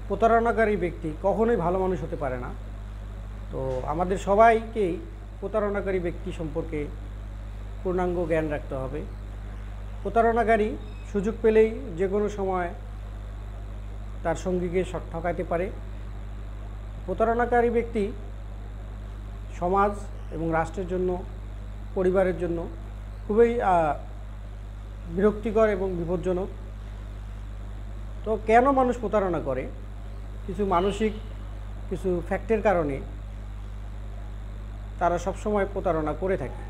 প্রতারণাকারী ব্যক্তি কখনোই ভালো মানুষ হতে পারে না। তো আমাদের সবাইকেই প্রতারণাকারী ব্যক্তি সম্পর্কে পূর্ণাঙ্গ জ্ঞান রাখতে হবে। প্রতারণাকারী সুযোগ পেলেই যে কোনো সময় তার সঙ্গীকে ঠকাইতে পারে। প্রতারণাকারী ব্যক্তি সমাজ এবং রাষ্ট্রের জন্য, পরিবারের জন্য খুবই বিরক্তিকর এবং বিপজ্জনক। তো কেন মানুষ প্রতারণা করে? কিছু মানসিক কিছু ফ্যাক্টের কারণে তারা সবসময় প্রতারণা করে থাকে।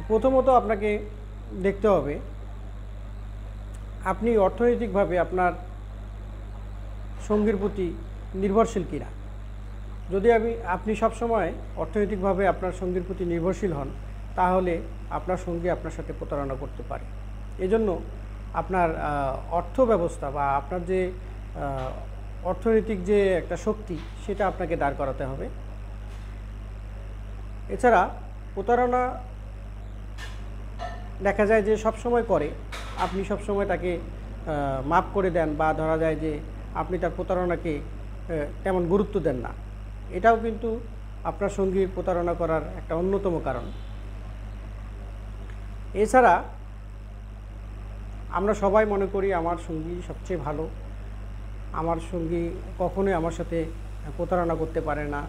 প্রথমত আপনাকে দেখতে হবে আপনি অর্থনৈতিকভাবে আপনার সঙ্গীর প্রতি নির্ভরশীল কিনা। যদি আপনি সবসময় অর্থনৈতিকভাবে আপনার সঙ্গীর প্রতি নির্ভরশীল হন, তাহলে আপনার সঙ্গী আপনার সাথে প্রতারণা করতে পারে। এজন্য আপনার অর্থ ব্যবস্থা বা আপনার যে অর্থনৈতিক যে একটা শক্তি, সেটা আপনাকে দাঁড় করাতে হবে। এছাড়া প্রতারণা দেখা যায় যে সবসময় করে, আপনি সবসময় তাকে মাফ করে দেন, বা ধরা যায় যে আপনি তার প্রতারণাকে তেমন গুরুত্ব দেন না। এটাও কিন্তু আপনার সঙ্গীর প্রতারণা করার একটা অন্যতম কারণ। এছাড়া আমরা সবাই মনে করি আমার সঙ্গী সবচেয়ে ভালো, আমার সঙ্গী কখনোই আমার সাথে প্রতারণা করতে পারে না,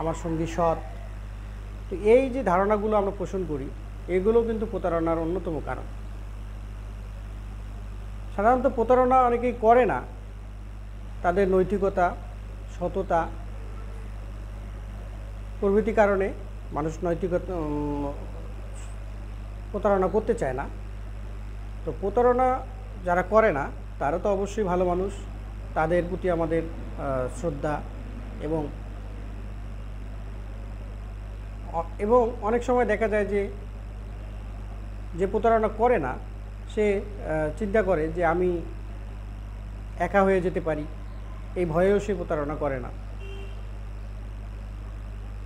আমার সঙ্গী সৎ। তো এই যে ধারণাগুলো আমরা পোষণ করি, এগুলো কিন্তু প্রতারণার অন্যতম কারণ। সাধারণত প্রতারণা অনেকেই করে না, তাদের নৈতিকতা, সততা প্রভৃতি কারণে মানুষ প্রতারণা করতে চায় না। তো প্রতারণা যারা করে না তারা তো অবশ্যই ভালো মানুষ, তাদের প্রতি আমাদের শ্রদ্ধা। এবং অনেক সময় দেখা যায় যে প্রতারণা করে না, সে চিন্তা করে যে আমি একা হয়ে যেতে পারি, এই ভয়েও সে প্রতারণা করে না।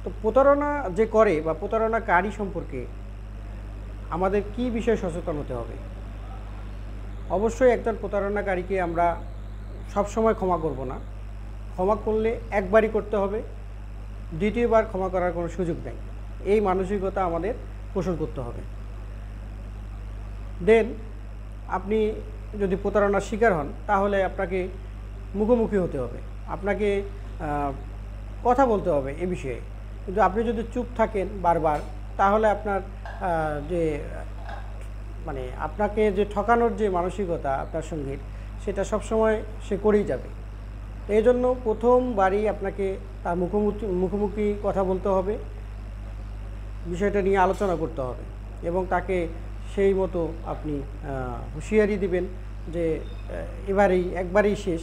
তো প্রতারণা যে করে বা প্রতারণাকারী সম্পর্কে আমাদের কি বিষয়ে সচেতন হতে হবে? অবশ্যই একজন প্রতারণাকারীকে আমরা সবসময় ক্ষমা করব না। ক্ষমা করলে একবারই করতে হবে, দ্বিতীয়বার ক্ষমা করার কোনো সুযোগ নেই। এই মানসিকতা আমাদের পোষণ করতে হবে। দেন আপনি যদি প্রতারণার শিকার হন, তাহলে আপনাকে মুখোমুখি হতে হবে, আপনাকে কথা বলতে হবে এ বিষয়ে। কিন্তু আপনি যদি চুপ থাকেন বারবার, তাহলে আপনার যে আপনাকে যে ঠকানোর যে মানসিকতা আপনার সঙ্গীর, সেটা সবসময় সে করেই যাবে। এই জন্য প্রথমবারই আপনাকে তার মুখোমুখি কথা বলতে হবে, বিষয়টা নিয়ে আলোচনা করতে হবে, এবং তাকে সেই মতো আপনি হুঁশিয়ারি দিবেন যে একবারই শেষ,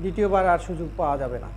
দ্বিতীয়বার আর সুযোগ পাওয়া যাবে না।